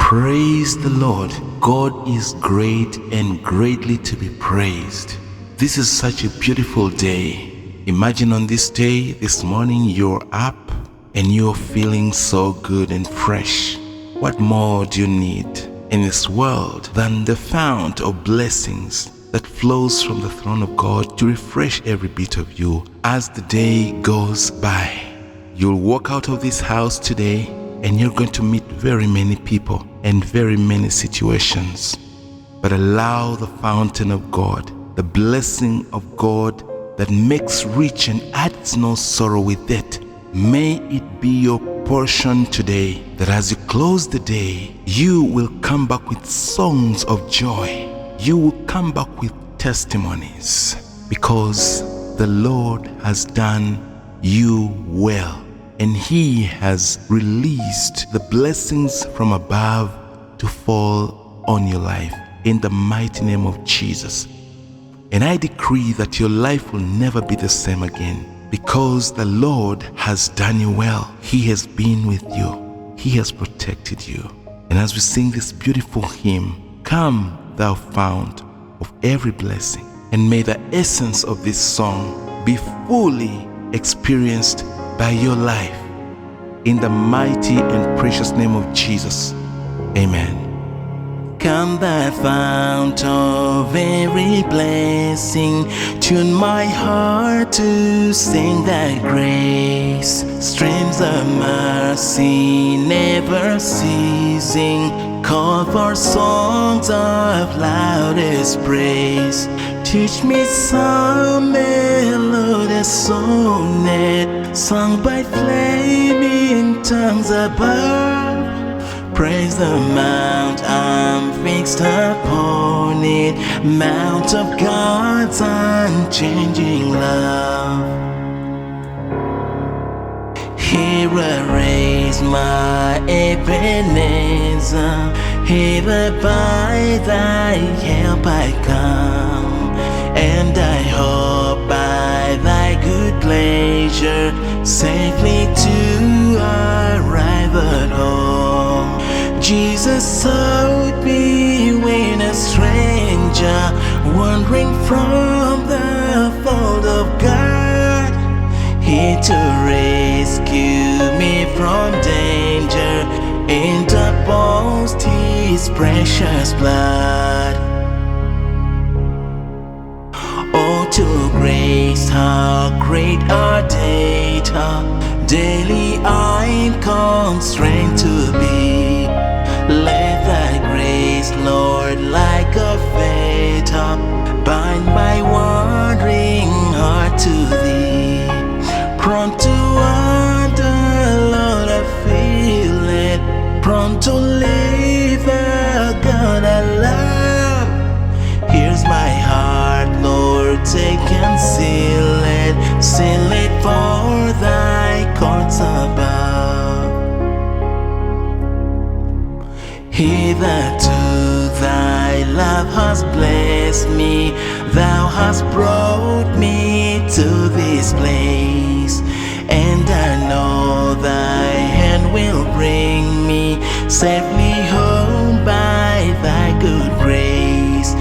Praise the Lord. God is great and greatly to be praised. This is such a beautiful day. Imagine on this day, this morning, you're up and you're feeling so good and fresh. What more do you need in this world than the fount of blessings that flows from the throne of God to refresh every bit of you as the day goes by? You'll walk out of this house today and you're going to meet very many people and very many situations. But allow the fountain of God, the blessing of God that makes rich and adds no sorrow with it, may it be your portion today, that as you close the day, you will come back with songs of joy. You will come back with testimonies, because the Lord has done you well, and He has released the blessings from above to fall on your life in the mighty name of Jesus. And I decree that your life will never be the same again, because the Lord has done you well. He has been with you. He has protected you. And as we sing this beautiful hymn, "Come, thou fount of every blessing," and may the essence of this song be fully experienced by your life. In the mighty and precious name of Jesus. Amen. Come, thou fount of every blessing, tune my heart to sing thy grace. Streams of mercy never ceasing, call for songs of loudest praise. Teach me some melodious sonnet, sung by flaming tongues above. Praise the mount I'm fixed upon it, mount of God's unchanging love. Here I raise my Ebenezer, hither by thy help I come, and I hope by thy good pleasure safely to arrive at home. Jesus sought me when a stranger, wandering from the fold of God, He to rescue me from danger, interposed His precious blood. Oh, to grace, how great our data, daily I'm constrained to be. Let thy grace, Lord, like a fetter, bind my wandering heart to thee. Prompt to wander, Lord, I feel it, prompt to leave the God I love. Here's my heart, Lord, take and seal it for thy courts above. Hitherto thy love has blessed me, thou hast brought me to this place, and I know thy hand will bring me safely home by thy good grace.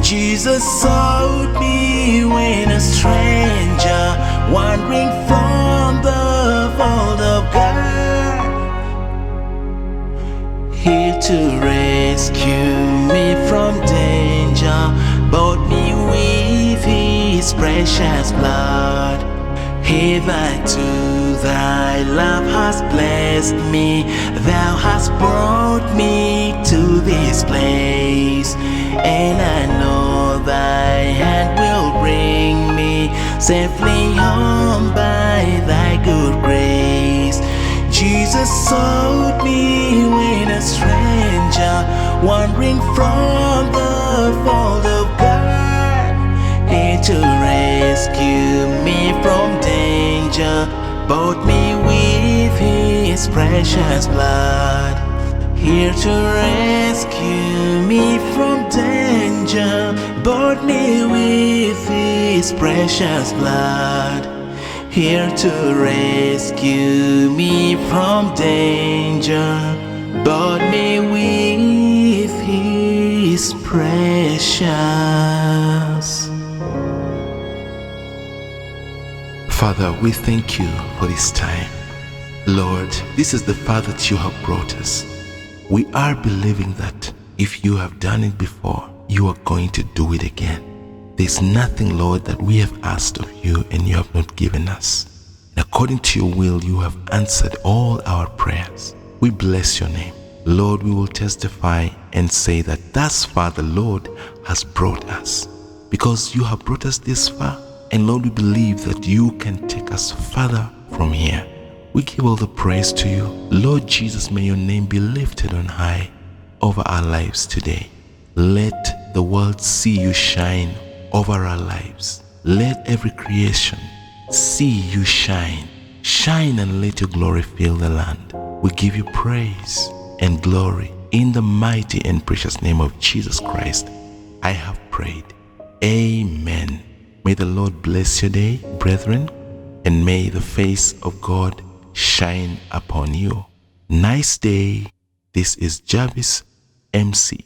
Jesus sought me when a stranger, wandering from the fold of God, here to rescue me from danger, bought me with His precious blood. Hitherto thy love has blessed me, thou hast brought me to this place, and I know thy hand will bring me safely home by thy good grace. Jesus sought me when a stranger, wandering from the fold of God, here to rescue me from danger, bought me with His precious blood. Here to rescue me from danger, bought me with His precious blood. Here to rescue me from danger, bought me with is precious. Father, we thank you for this time. Lord, this is the far that you have brought us. We are believing that if you have done it before, you are going to do it again. There's nothing, Lord, that we have asked of you and you have not given us. And according to your will, you have answered all our prayers. We bless your name. Lord, we will testify and say that thus far the Lord has brought us. Because you have brought us this far, and Lord, we believe that you can take us further from here. We give all the praise to you. Lord Jesus, may your name be lifted on high over our lives today. Let the world see you shine over our lives. Let every creation see you shine. Shine and let your glory fill the land. We give you praise and glory in the mighty and precious name of Jesus Christ. I have prayed. Amen. May the Lord bless your day, brethren, and may the face of God shine upon you. Nice day. This is Javis, MC.